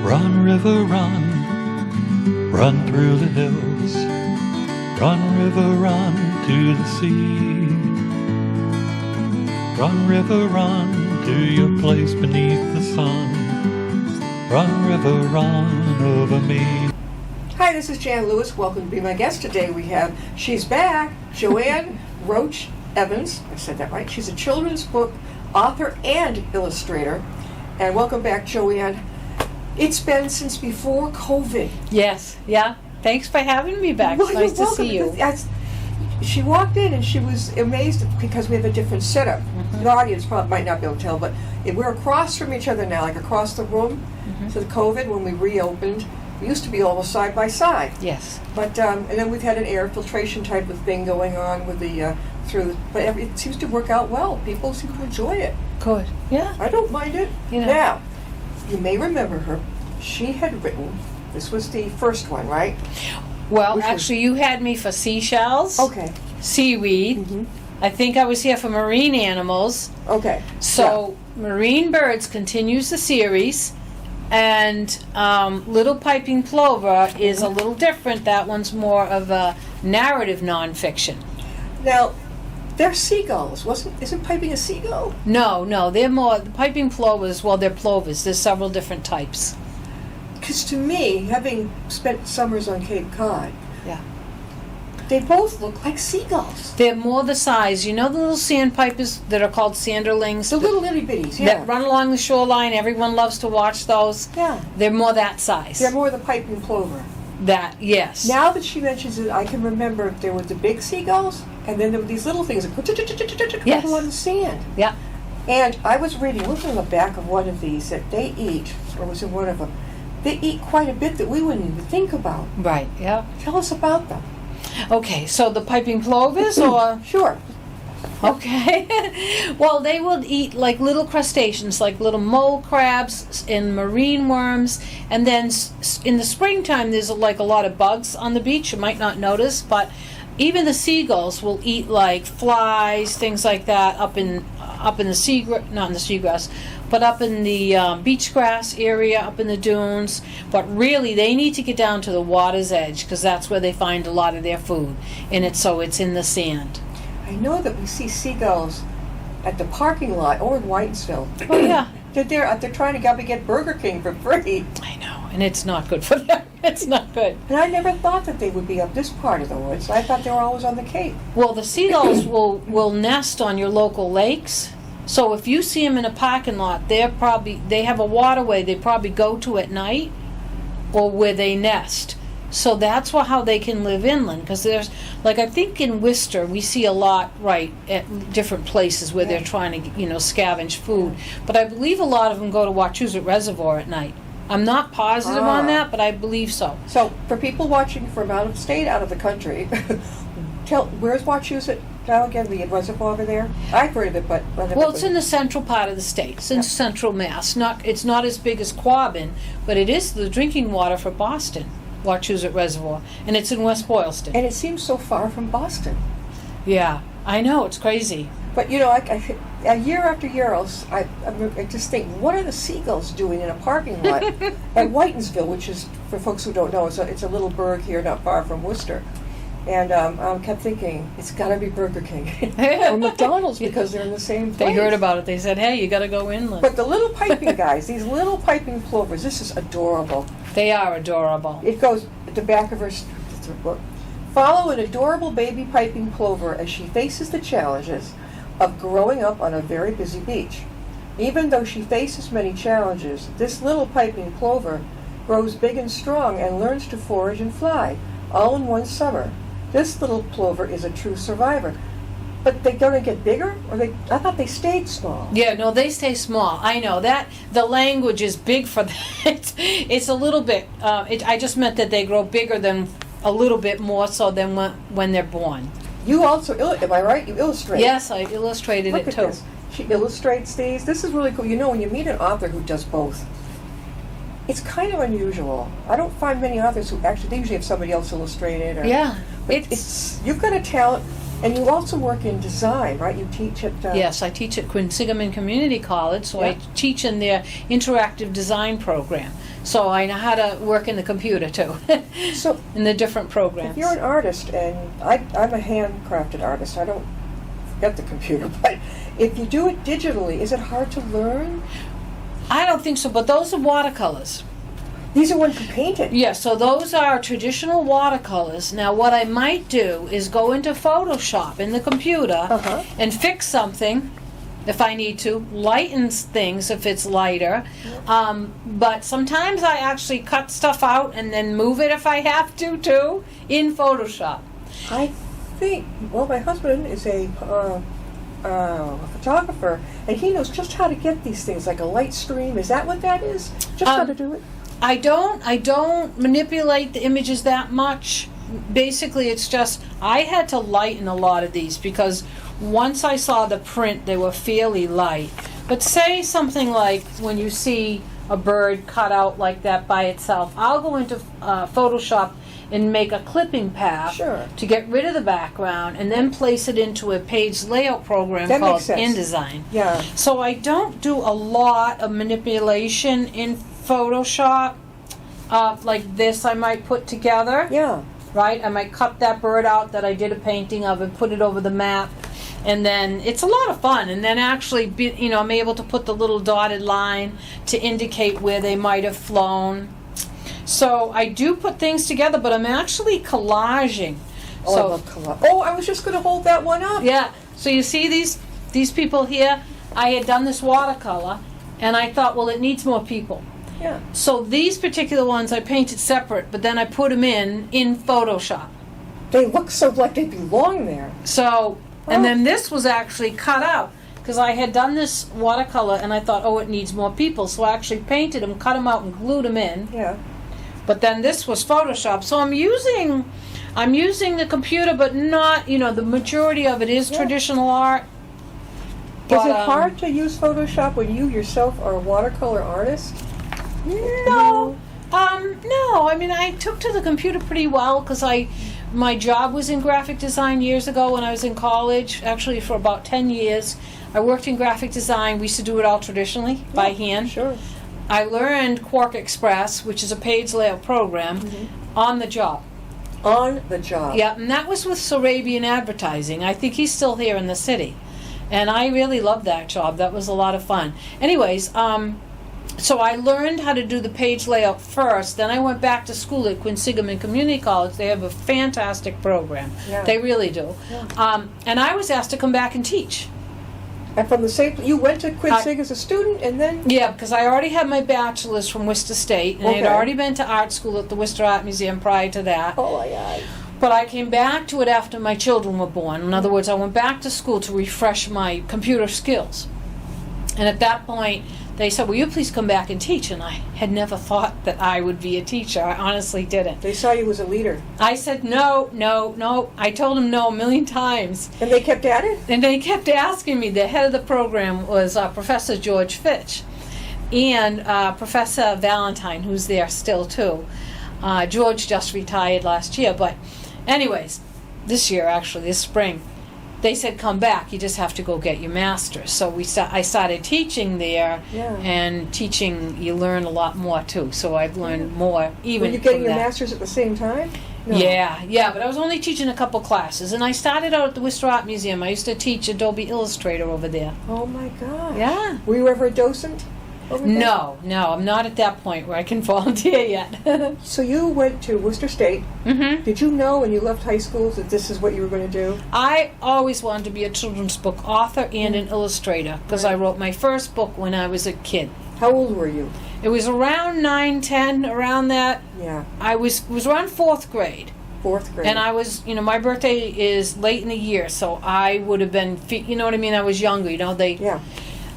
Run, river, run, run through the hills. Run, river, run to the sea. Run, river, run to your place beneath the sun. Run, river, run over me. Hi, this is Jan Lewis. Welcome to be my guest today. She's back, Joanne Roach Evans. I said that right. She's a children's book author and illustrator. And welcome back, Joanne. It's been since before COVID. Yes, yeah. Thanks for having me back. Well, it's nice to welcome. see you. She walked in and she was amazed because we have a different setup. Mm-hmm. The audience probably might not be able to tell, but we're across from each other now, like across the room. Mm-hmm. So the COVID, when we reopened, we used to be almost side by side. Yes. But and then we've had an air filtration type of thing going on with the but it seems to work out well. People seem to enjoy it. Good. Yeah. I don't mind it. You know. Now, you may remember her. She had written. This was the first one, right? Well, Which actually, you had me for seashells, Okay. seaweed. Mm-hmm. I think I was here for marine animals. Okay. So, Marine Birds continues the series, and Little Piping Plover is a little different. That one's more of a narrative nonfiction. Now, they're seagulls. Isn't piping a seagull? No, they're more, the Piping Plovers, well, they're plovers. There's several different types. Because to me, having spent summers on Cape Cod, Yeah. they both look like seagulls. They're more the size. You know the little sandpipers that are called sanderlings? The little itty bitties, yeah. That run along the shoreline. Everyone loves to watch those. Yeah. They're more that size. They're more the piping plover. That, yes. Now that she mentions it, I can remember there were the big seagulls, and then there were these little things that Yes. go on the sand. Yeah. And I was reading, looking on the back of one of these, that they eat, or was it one of them, they eat quite a bit that we wouldn't even think about. Right, yeah. Tell us about them. Okay, so the piping plovers or... Sure. Okay. Well, they will eat like little crustaceans, like little mole crabs and marine worms. And then in the springtime, there's like a lot of bugs on the beach. You might not notice, but even the seagulls will eat like flies, things like that, up in the not in the seagrass, but up in the beach grass area, up in the dunes. But really, they need to get down to the water's edge because that's where they find a lot of their food, and it's in the sand. I know that we see seagulls at the parking lot or in Whitensville. Oh yeah, They're trying to get Burger King for free. I know, and it's not good for them. It's not good. And I never thought that they would be up this part of the woods. I thought they were always on the Cape. Well, the seagulls will nest on your local lakes. So if you see them in a parking lot, they have a waterway they probably go to at night, or where they nest. So that's how they can live inland. Because there's, like, I think in Worcester we see a lot, right, at different places where they're trying to, scavenge food. But I believe a lot of them go to Wachusett Reservoir at night. I'm not positive on that, but I believe so. So for people watching from out of state, out of the country, where's Wachusett now again? The reservoir over there? I've heard of it, but well, it's in the central part of the state. It's in central Mass. It's not as big as Quabbin, but it is the drinking water for Boston, Wachusett Reservoir, and it's in West Boylston. And it seems so far from Boston. Yeah, I know, it's crazy. But I year after year, I just think, what are the seagulls doing in a parking lot at Whitensville, which is, for folks who don't know, it's a little burg here not far from Worcester. And I kept thinking, it's got to be Burger King or McDonald's because they're in the same place. They heard about it. They said, hey, you got to go inland. But the little piping guys, these little piping plovers, this is adorable. They are adorable. It goes at the back of her book. Follow an adorable baby piping plover as she faces the challenges of growing up on a very busy beach. Even though she faces many challenges, this little piping plover grows big and strong and learns to forage and fly, all in one summer. This little plover is a true survivor. But they're going to get bigger? I thought they stayed small. Yeah, no, they stay small. I know that. The language is big for that. It's a little bit, I just meant that they grow bigger than a little bit more so than when they're born. You also, am I right? You illustrate. Yes, I illustrated Look it at too. This. She illustrates these. This is really cool. When you meet an author who does both, it's kind of unusual. I don't find many authors who they usually have somebody else illustrate it. Yeah. You've got a talent, And you also work in design, right? You teach at... Yes, I teach at Quinsigamond Community College, so I Yeah. teach in their interactive design program. So I know how to work in the computer too, So in the different programs. if you're an artist, and I'm a handcrafted artist, I don't get the computer, but if you do it digitally, is it hard to learn? I don't think so, but those are watercolors. These are ones you painted. Yeah, so those are traditional watercolors. Now what I might do is go into Photoshop in the computer Uh-huh. and fix something if I need to, lighten things if it's lighter. But sometimes I actually cut stuff out and then move it if I have to too in Photoshop. I think, well, my husband is a photographer, and he knows just how to get these things, like a light stream. Is that what that is? Just how to do it? I don't manipulate the images that much. Basically, it's just I had to lighten a lot of these because once I saw the print, they were fairly light. But say something like when you see a bird cut out like that by itself, I'll go into Photoshop and make a clipping path Sure. to get rid of the background and then place it into a page layout program That called makes sense. InDesign. Yeah. So I don't do a lot of manipulation in Photoshop. Like this I might put together, Yeah. right? I might cut that bird out that I did a painting of and put it over the map. And then it's a lot of fun. And then actually, I'm able to put the little dotted line to indicate where they might have flown. So I do put things together, but I'm actually collaging. Oh, I love collage. Oh, I was just going to hold that one up. Yeah. So you see these people here? I had done this watercolor, and I thought, well, it needs more people. Yeah. So these particular ones I painted separate, but then I put them in Photoshop. They look so like they belong there. So, and then this was actually cut out because I had done this watercolor and I thought, oh, it needs more people. So I actually painted them, cut them out, and glued them in. Yeah. But then this was Photoshop. So I'm using the computer, but not, the majority of it is traditional art. Is it hard to use Photoshop when you yourself are a watercolor artist? No. No. I mean, I took to the computer pretty well because my job was in graphic design years ago when I was in college. Actually, for about 10 years, I worked in graphic design. We used to do it all traditionally by hand. Sure. I learned Quark Express, which is a page layout program, on the job. On the job. Yeah, and that was with Sarabian Advertising. I think he's still here in the city. And I really loved that job. That was a lot of fun. Anyways, so I learned how to do the page layout first. Then I went back to school at Quinsigamond Community College. They have a fantastic program. Yeah. They really do. Yeah. And I was asked to come back and teach. And from the same, you went to Quincy as a student, and then Yeah, because I already had my bachelor's from Worcester State, and I had Okay. already been to art school at the Worcester Art Museum prior to that. oh my God. But I came back to it after my children were born. In other words, I went back to school to refresh my computer skills. And at that point, they said, will you please come back and teach? And I had never thought that I would be a teacher. I honestly didn't. They saw you as a leader, I said, no. I told them no a million times. and they kept at it. And they kept asking me. The head of the program was Professor George Fitch and Professor Valentine, who's there still too. George just retired last year. But anyways, this year actually, this spring, they said, come back, you just have to go get your master's. So I started teaching there, Yeah. and teaching, you learn a lot more too. So I've learned more even Were you getting from your that. master's at the same time? No. Yeah, but I was only teaching a couple classes, and I started out at the Worcester Art Museum. I used to teach Adobe Illustrator over there. Oh my God. Yeah. Were you ever a docent? over there? No, I'm not at that point where I can volunteer yet. So you went to Worcester State. Mm-hmm. Did you know when you left high school that this is what you were going to do? I always wanted to be a children's book author and an illustrator because I Right. wrote my first book when I was a kid. How old were you? It was around 9, 10, around that. Yeah, It was around 4th grade. 4th grade. And I was, my birthday is late in the year, so I would have been, you know what I mean? I was younger, Yeah.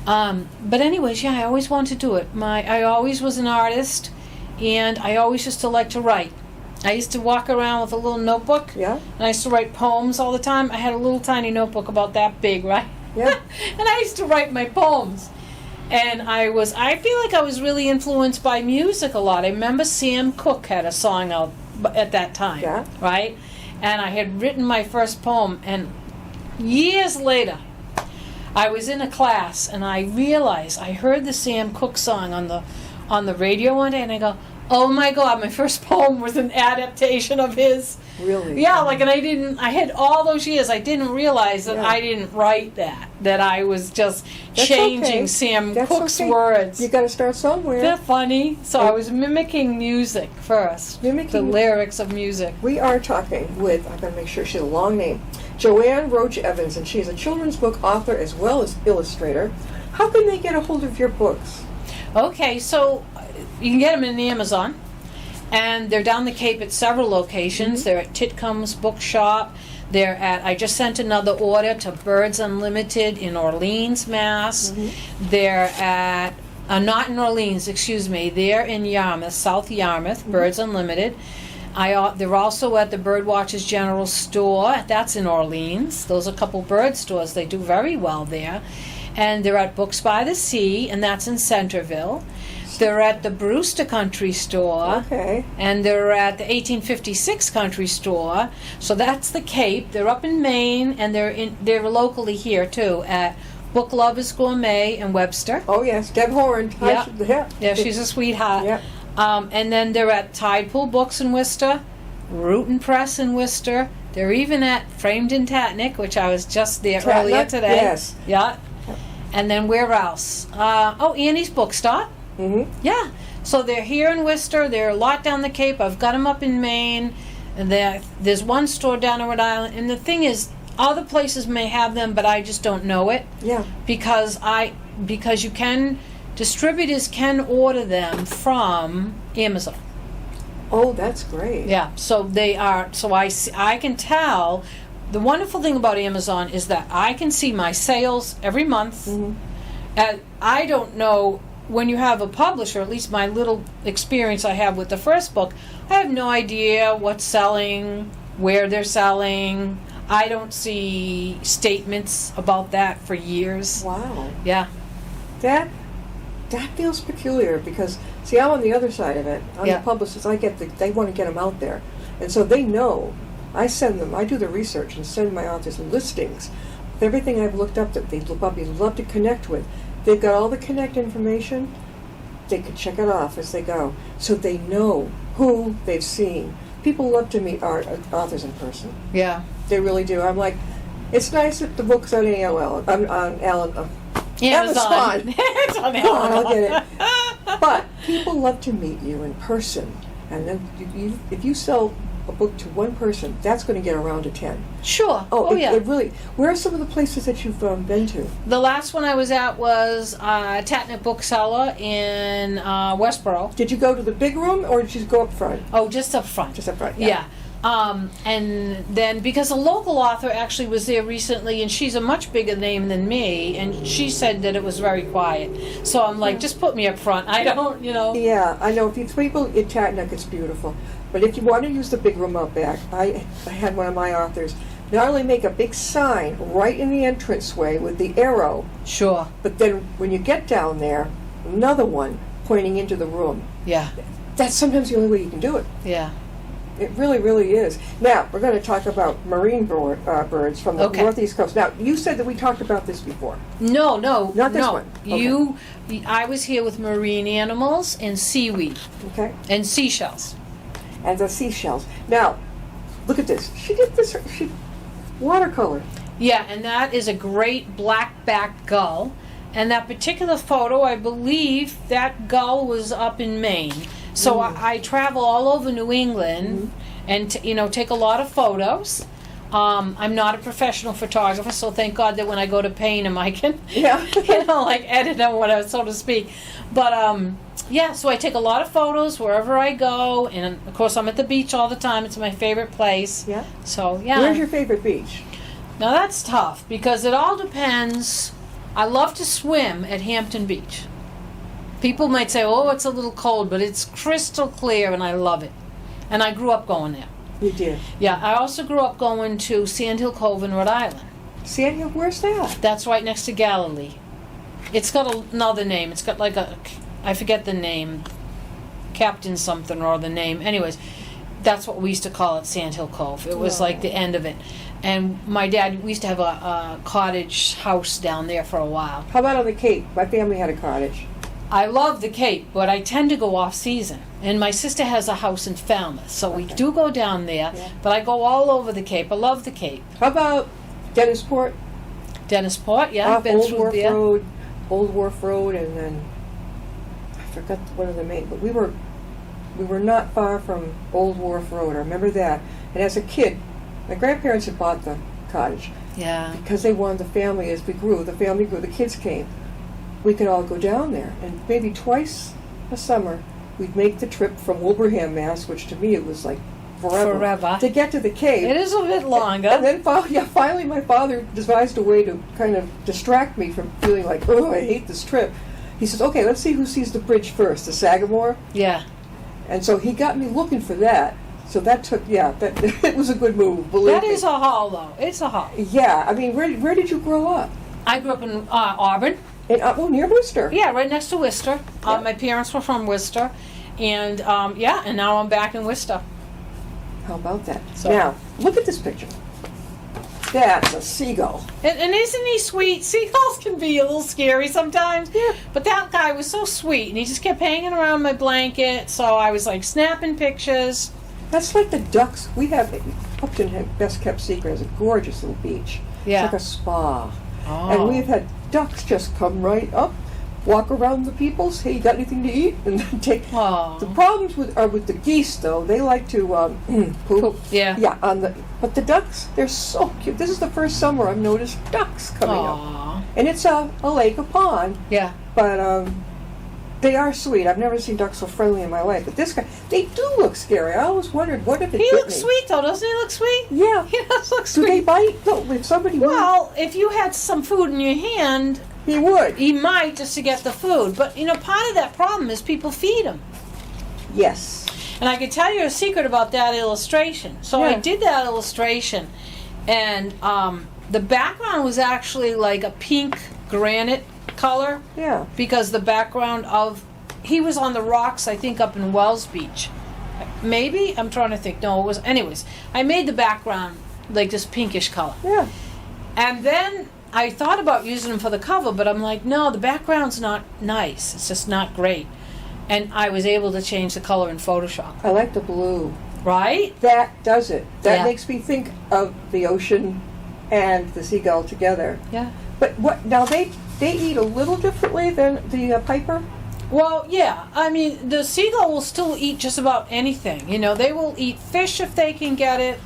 But anyways, I always wanted to do it. I always was an artist, and I always used to like to write. I used to walk around with a little notebook, Yeah. and I used to write poems all the time. I had a little tiny notebook about that big, right? Yeah. And I used to write my poems. And I feel like I was really influenced by music a lot. I remember Sam Cooke had a song out at that time, Yeah. right? And I had written my first poem, and years later, I was in a class and I realized I heard the Sam Cooke song on the radio one day, and I go, oh my God, my first poem was an adaptation of his. Really? Yeah, like, and I had all those years, I didn't realize that Yeah. I didn't write that I was just That's changing okay. Sam That's Cooke's okay. words. You got to start somewhere. Isn't that funny? So I was mimicking music first. The Mimicking- lyrics of music. We are talking with, I've got to make sure she has a long name, Joanne Roach Evans, and she is a children's book author as well as illustrator. How can they get a hold of your books? Okay, so you can get them in Amazon. And they're down the Cape at several locations. They're at Titcomb's Bookshop. They're at, I just sent another order to Birds Unlimited in Orleans, Mass. They're at, not in Orleans, excuse me. They're in Yarmouth, South Yarmouth, Birds Unlimited. They're also at the Birdwatchers General Store. That's in Orleans. Those are a couple bird stores. They do very well there. And they're at Books by the Sea, and that's in Centerville. They're at the Brewster Country Store. Okay. And they're at the 1856 Country Store. So that's the Cape. They're up in Maine, and they're locally here too at Book Lovers Gourmet in Webster. Oh, yes. Deb Horn. Yeah. Yeah, she's a sweetheart. Yeah. And then they're at Tidepool Books in Worcester, Rootin' Press in Worcester. They're even at Framed in Tatnick, which I was just there earlier today. Yes. Yeah. And then where else? Annie's Bookstop. Yeah. So they're here in Worcester. They're a lot down the Cape. I've got them up in Maine. And there's one store down in Rhode Island. And the thing is, other places may have them, but I just don't know it. Yeah. Because you can, distributors can order them from Amazon. Oh, that's great. Yeah. So they are, so I can tell. The wonderful thing about Amazon is that I can see my sales every month. And I don't know, when you have a publisher, at least my little experience I have with the first book, I have no idea what's selling, where they're selling. I don't see statements about that for years. Wow. Yeah. That feels peculiar because, see, I'm on the other side of it. I'm Yeah. the publicist. They want to get them out there. And so they know. I do the research and send my authors listings of everything I've looked up that they'd probably love to connect with. They've got all the connect information. They can check it off as they go. So they know who they've seen. People love to meet authors in person. Yeah. They really do. I'm like, it's nice that the book's on AOL. On Amazon. It's on Come on, Amazon. I'll get it. But people love to meet you in person. And then if you sell a book to one person, that's going to get around to 10. Sure. Yeah. It really. Where are some of the places that you've been to? The last one I was at was Tatnick Bookseller in Westboro. Did you go to the big room or did you go up front? Oh, just up front. Just up front, Yeah. And then because a local author actually was there recently, and she's a much bigger name than me, and she said that it was very quiet. So I'm like, just put me up front. I don't, Yeah, I know. If you people in Tatnick, it's beautiful. But if you want to use the big room out back, I had one of my authors not only make a big sign right in the entranceway with the arrow, Sure. but then when you get down there, another one pointing into the room. Yeah. That's sometimes the only way you can do it. Yeah. It really, really is. Now, we're going to talk about marine birds from the Okay. northeast coast. Now, you said that we talked about this before. No. Not this one. Okay. I was here with marine animals and seaweed Okay? and seashells. And the seashells. Now, look at this. She did this, watercolor. Yeah, and that is a great black-backed gull. And that particular photo, I believe that gull was up in Maine. So I travel all over New England and take a lot of photos. I'm not a professional photographer, so thank God that when I go to paint them, I can, Yeah. edit them, whatever, so to speak. But so I take a lot of photos wherever I go, and of course I'm at the beach all the time. It's my favorite place. Yeah. So yeah. Where's your favorite beach? Now that's tough because it all depends. I love to swim at Hampton Beach. People might say, oh, it's a little cold, but it's crystal clear and I love it. And I grew up going there. You did. Yeah, I also grew up going to Sandhill Cove in Rhode Island. Sandhill, where's that? That's right next to Galilee. It's got another name. It's got I forget the name, Captain something or the name. Anyways, that's what we used to call it, Sandhill Cove. It was like the end of it. And my dad, we used to have a cottage house down there for a while. How about on the Cape? My family had a cottage. I love the Cape, but I tend to go off season. And my sister has a house in Falmouth, so we do go down there. Yeah. But I go all over the Cape. I love the Cape. How about Dennisport? Dennisport, yeah, I've Off been Old through Wharf there. Road, Old Wharf Road, and then I forgot one of the main. But we were not far from Old Wharf Road. I remember that. And as a kid, my grandparents had bought the cottage Yeah. because they wanted the family. As we grew, the family grew. The kids came. We could all go down there, and maybe twice a summer we'd make the trip from Wilbraham, Mass, which to me it was like forever. To get to the Cape. It is a bit longer. And then finally my father devised a way to kind of distract me from feeling like, oh, I hate this trip. He says, okay, let's see who sees the bridge first, the Sagamore. Yeah. And so he got me looking for that. So that took, that it was a good move, believe That me. is a haul, though. It's a haul. Yeah, I mean, where did you grow up? I grew up in Auburn. Near Worcester. Yeah, right next to Worcester. Yeah. My parents were from Worcester. And, and now I'm back in Worcester. How about that? So- Now, look at this picture. That's a seagull. And isn't he sweet? Seagulls can be a little scary sometimes. Yeah. But that guy was so sweet, and he just kept hanging around my blanket, so I was like snapping pictures. That's like the ducks. We have, Upton had best kept secret, is a gorgeous little beach. Yeah. It's like a spa. Oh. And we've had ducks just come right up, walk around the people's, hey, you got anything to eat? And then take. Oh. The problems are with the geese, though. They like to poop. Yeah. Yeah, but the ducks, they're so cute. This is the first summer I've noticed ducks coming up. Aw. And it's a lake, a pond, Yeah. but they are sweet. I've never seen ducks so friendly in my life. But this guy, they do look scary. I always wondered, what if it He bit looks me? sweet, though. Doesn't he look sweet? Yeah. He does look Do they sweet. bite? No, if somebody Well, if you had some food in your hand, would, he would. he might just to get the food. But, part of that problem is people feed him. Yes. And I can tell you a secret about that illustration. So I Yeah. did that illustration, and the background was actually like a pink granite color Yeah. because the background of he was on the rocks, I think, up in Wells Beach. Maybe? I'm trying to think. No, it was. Anyways, I made the background like this pinkish color. Yeah. And then I thought about using them for the cover, but I'm like, no, the background's not nice. It's just not great. And I was able to change the color in Photoshop. I like the blue. Right? That does it. That Yeah. makes me think of the ocean and the seagull together. Yeah. But what now? They eat a little differently than the piper. Well, yeah. I mean, the seagull will still eat just about anything. They will eat fish if they can get it.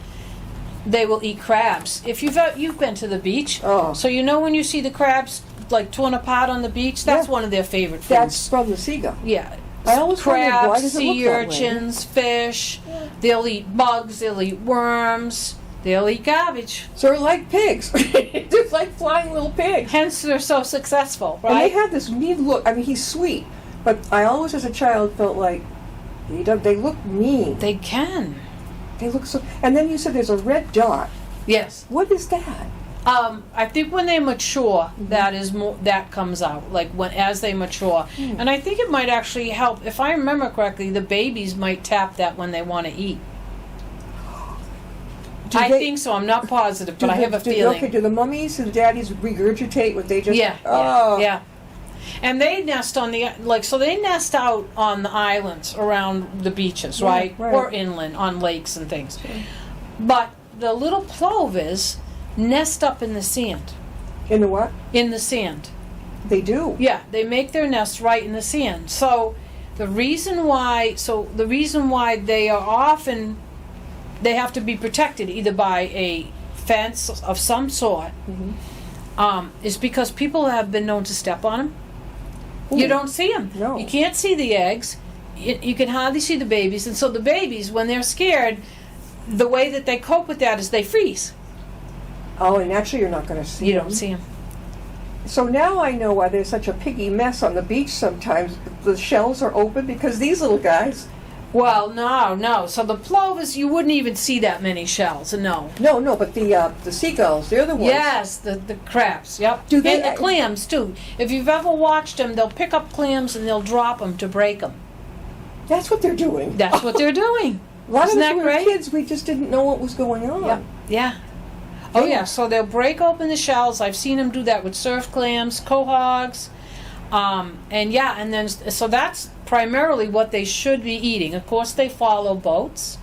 They will eat crabs. If you've been to the beach, Oh. so when you see the crabs like torn apart on the beach, that's Yeah. one of their favorite foods. That's from the seagull. Yeah. I always wondered, why Crabs, does it look sea that way? urchins, fish. They'll eat bugs. They'll eat worms. They'll eat garbage. So they're like pigs. They're like flying little pigs. Hence, they're so successful, And they right? have this mean look. I mean, he's sweet, but I always, as a child, felt like they look mean. They can. They look so. And then you said there's a red dot. Yes. What is that? I think when they mature, that comes out. Like as they mature, and I think it might actually help. If I remember correctly, the babies might tap that when they want to eat. I think so. I'm not positive, but I have a feeling. Okay, do the mummies and daddies regurgitate what they just? Yeah, Oh. yeah. And they nest on so they nest out on the islands around the beaches, Yeah, right? right. Or inland on lakes and things. But the little plovers nest up in the sand. In the what? In the sand. They do. Yeah, they make their nests right in the sand. So the reason why they are often they have to be protected either by a fence of some sort, is because people have been known to step on them. You Ooh. don't see them. No. You can't see the eggs. You can hardly see the babies, and so the babies, when they're scared, the way that they cope with that is they freeze. Oh, and actually, you're not going to see You them. don't see them. So now I know why there's such a piggy mess on the beach sometimes. The shells are open because these little guys. Well, no. So the plovers, you wouldn't even see that many shells. No. No, but the seagulls, they're the ones. Yes, the crabs. Yep. Do they- and the clams too. If you've ever watched them, they'll pick up clams and they'll drop them to break them. That's what they're doing. That's what they're doing. A lot Isn't of us that were great? kids, we just didn't know what was going on. Yeah. Oh yeah, so they'll break open the shells. I've seen them do that with surf clams, quahogs, and yeah, and then so that's primarily what they should be eating. Of course, they follow boats,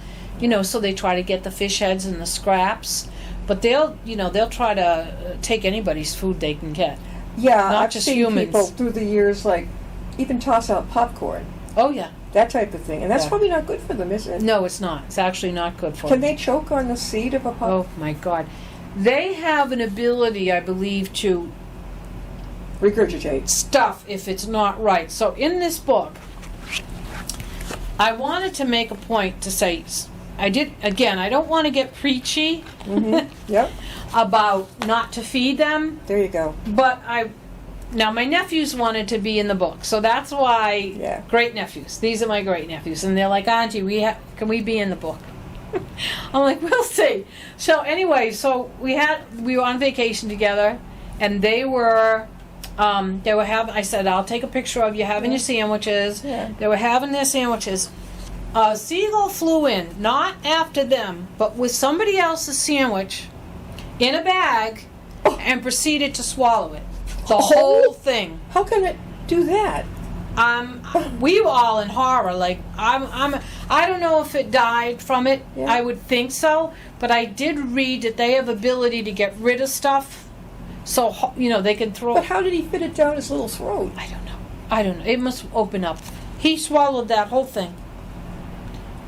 so they try to get the fish heads and the scraps, but they'll try to take anybody's food they can get. Yeah, not I've just seen humans. people through the years even toss out popcorn, Oh yeah, that type of thing, and that's Yeah. probably not good for them, is it? no, it's not. It's actually not good for Can them. they choke on the seed of a popcorn? Oh my God, they have an ability, I believe, to Regurgitate. stuff if it's not right. So in this book, I wanted to make a point to say, I don't want to get preachy Yep, about not to feed them, there you go. but now my nephews wanted to be in the book, so that's why Yeah. great nephews. These are my great nephews, and they're like, Auntie, can we be in the book? I'm like, we'll see. So anyway, we were on vacation together, and they were having. I said, I'll take a picture of you having your sandwiches. Yeah. They were having their sandwiches. A seagull flew in, not after them, but with somebody else's sandwich in a bag, and proceeded to swallow it. The whole thing. How can it do that? We were all in horror. Like I don't know if it died from it. Yeah. I would think so, but I did read that they have ability to get rid of stuff. So they can throw. But how did he fit it down his little throat? I don't know. It must open up. He swallowed that whole thing.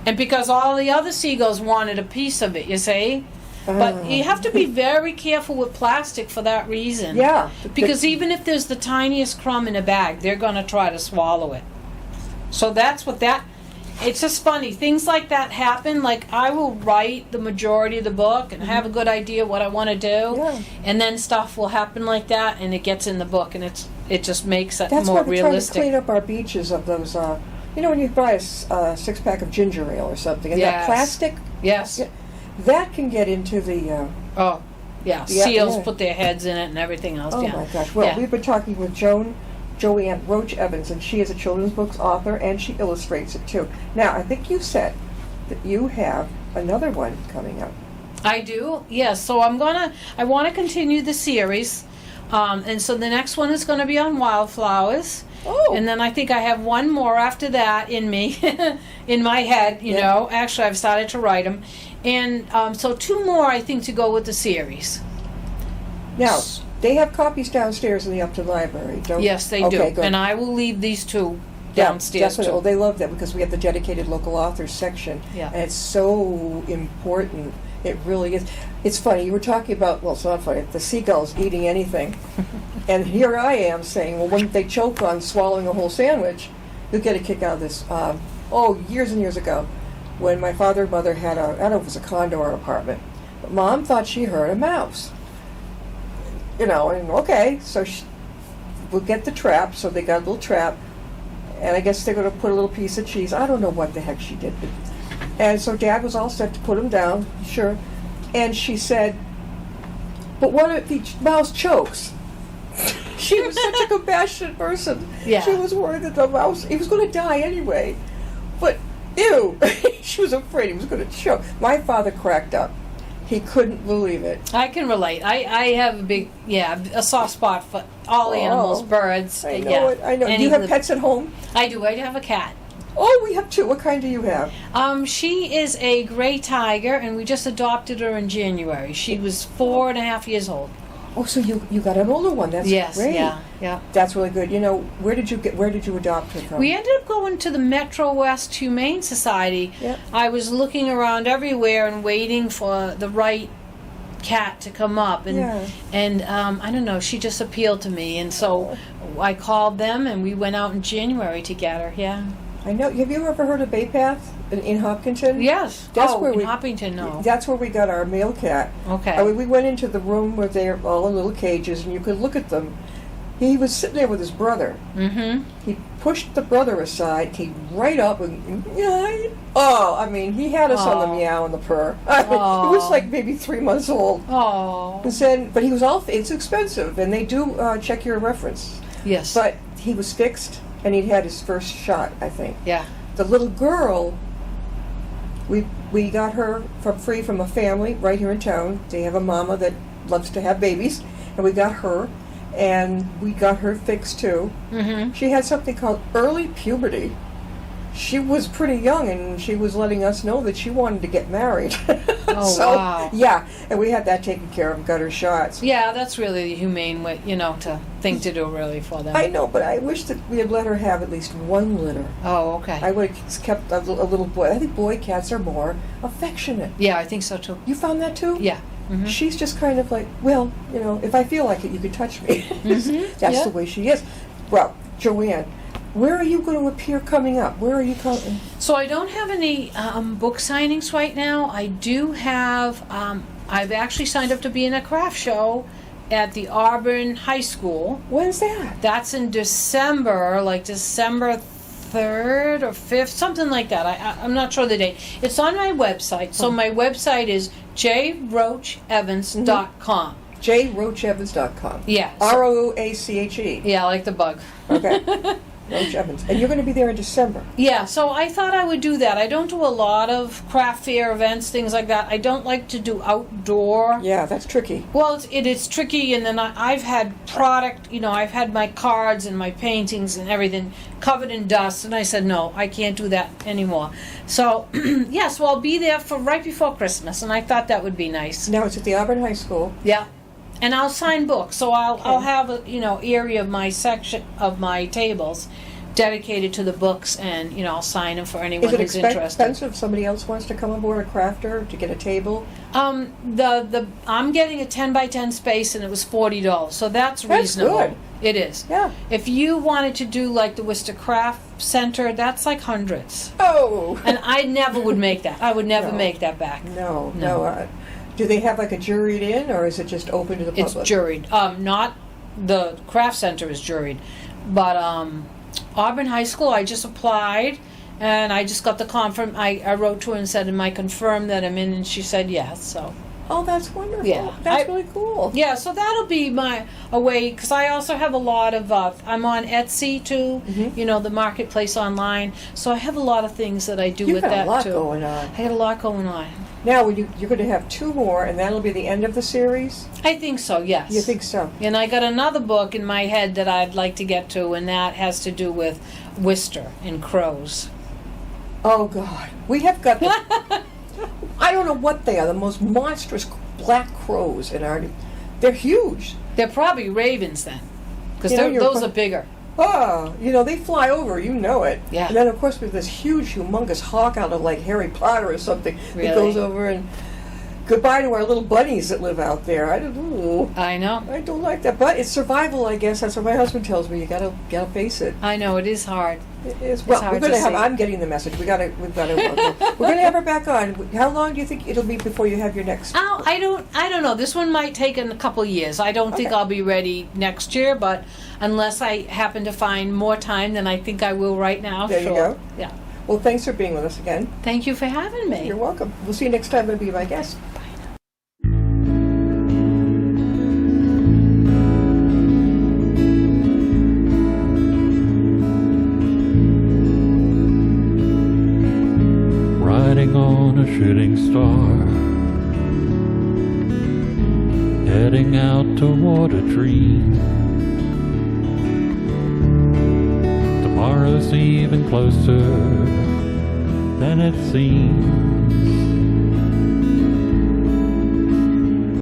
And because all the other seagulls wanted a piece of it, you see. But you have to be very careful with plastic for that reason. Yeah. Because even if there's the tiniest crumb in a bag, they're going to try to swallow it. So that's what it's just funny. Things like that happen. Like, I will write the majority of the book and have a good idea what I want to do. Yeah. And then stuff will happen like that, and it gets in the book, and it just makes it That's more why we're realistic. trying to clean up our beaches of those, when you buy a six-pack of ginger ale or something, and that Yes. plastic, Yes. that can get into the... Oh, yeah. Yeah, Seals yeah. put their heads in it and everything else. Oh yeah. my gosh. Well, Yeah. we've been talking with Joanne Roach Evans, and she is a children's books author, and she illustrates it too. Now, I think you said that you have another one coming up. I do, yes. So I want to continue the series. And so the next one is going to be on wildflowers. Oh. And then I think I have one more after that in me, in my head, you Yeah. know. Actually, I've started to write them. And so two more, I think, to go with the series. Now, they have copies downstairs in the Upton Library, don't Yes, they Okay, do. good. And I will leave these two Yeah, downstairs, definitely. Well, too. they love that because we have the dedicated local authors section. Yeah. And it's so important. It really is. It's funny. You were talking about, well, it's not funny, the seagulls eating anything. And here I am saying, well, when they choke on swallowing a whole sandwich, you'll get a kick out of this. Years and years ago, when my father and mother had I don't know if it was a condo or apartment, but Mom thought she heard a mouse. And okay, so we'll get the trap. So they got a little trap. And I guess they're going to put a little piece of cheese. I don't know what the heck she did. And so Dad was all set to put him down, sure. And she said, but what if the mouse chokes? She was such a compassionate person. Yeah. She was worried that the mouse, he was going to die anyway. But, ew, she was afraid he was going to choke. My father cracked up. He couldn't believe it. I can relate. I have a soft spot for all animals, birds. I know yeah, it. I know. Do any you have li- pets at home? I do. I have a cat. Oh, we have two. What kind do you have? She is a gray tiger, and we just adopted her in January. She was 4.5 years old. Oh, so you got an older one. That's Yes, great. yeah. That's really good. Where did you adopt her from? We ended up going to the Metro West Humane Society. Yep. I was looking around everywhere and waiting for the right cat to come up, and Yeah. I don't know, she just appealed to me, and so I called them, and we went out in January to get her. Yeah. I know. Have you ever heard of Bay Path in Hopkinton? Yes. That's where in we- Hoppington, no. That's where we got our male cat. Okay. I mean, we went into the room where they're all in little cages, and you could look at them. He was sitting there with his brother. Mm-hmm. He pushed the brother aside, came right up, and he had us on the Aw. meow and the purr. He was like maybe 3 months old. Oh. But he was it's expensive, and they do check your reference. Yes. But he was fixed, and he'd had his first shot, I think. yeah. The little girl We got her free from a family right here in town. They have a mama that loves to have babies, and we got her, and we got her fixed too. Mm-hmm. She had something called early puberty. She was pretty young, and she was letting us know that she wanted to get married. Oh, so, wow. Yeah, and we had that taken care of, got her shots. Yeah, that's really the humane way, to thing to do really for them. I know, but I wish that we had let her have at least one litter. Oh, okay. I would have kept a little boy. I think boy cats are more affectionate. Yeah, I think so too. You found that too? Yeah. Mm-hmm. She's just kind of like, well, if I feel like it, you can touch me. Mm-hmm. That's Yeah. the way she is. Well, Joanne, where are you going to appear coming up? Where are you coming? So I don't have any book signings right now. I do have, I've actually signed up to be in a craft show at the Auburn High School. When's that? That's in December, like December 3rd or 5th, something like that. I'm not sure the date. It's on my website. So my website is jroachevans.com. jroachevans.com. Yeah. Roache. Yeah, like the bug. Okay. Roach Evans. And you're going to be there in December. Yeah, so I thought I would do that. I don't do a lot of craft fair events, things like that. I don't like to do outdoor. Yeah, that's tricky. Well, it is tricky, and then I've had product, I've had my cards and my paintings and everything covered in dust, and I said, no, I can't do that anymore. So, yeah, so I'll be there for right before Christmas, and I thought that would be nice. Now it's at the Auburn High School. Yeah. And I'll sign books, so I'll have a area of my section of my tables dedicated to the books, and I'll sign them for anyone who's Is it interested. expensive if somebody else wants to come aboard a crafter to get a table? I'm getting a 10 by 10 space, and it was $40, so that's reasonable. Good. It is. Yeah. If you wanted to do like the Worcester Craft Center, that's like hundreds, Oh. and I never would make that. I would never No. make that back. No. No. Do they have like a juried in, or is it just open to the It's public? juried. Not the craft center is juried, but Auburn High School. I just applied, and I just got the confirm. I wrote to her and said, "Am I confirmed that I'm in?" And she said yes. So Oh, that's wonderful. Yeah. That's really cool. yeah, so that'll be a way, because I also have a lot of. I'm on Etsy too. Mhm. The marketplace online. So I have a lot of things that I do You've with got that a lot too. going on. I got a lot going on. Now, you're going to have two more, and that'll be the end of the series? I think so. Yes. You think so? And I got another book in my head that I'd like to get to, and that has to do with Worcester and Crows. Oh, God. We have got the... I don't know what they are, the most monstrous black crows in our... They're huge. They're probably ravens then, because You're those pro- are bigger. Oh, they fly over, you know it. Yeah. And then, of course, we have this huge, humongous hawk out of like Harry Potter or something Really? that goes over and... Goodbye to our little bunnies that live out there. I don't like that, but it's survival, I guess. That's what my husband tells me. You gotta face it. I know, it is hard. It is. Well, hard we're gonna to have. see. I'm getting the message. We're gonna we're gonna have her back on. How long do you think it'll be before you have your next? Oh, I don't know. This one might take a couple years. I don't think Okay. I'll be ready next year, but unless I happen to find more time than I think I will right now, There you sure. go. Yeah. Well, thanks for being with us again. Thank you for having me. You're welcome. We'll see you next time. I'll be my guest. Riding on a shooting star, heading out toward a dream. Tomorrow's even closer than it seems.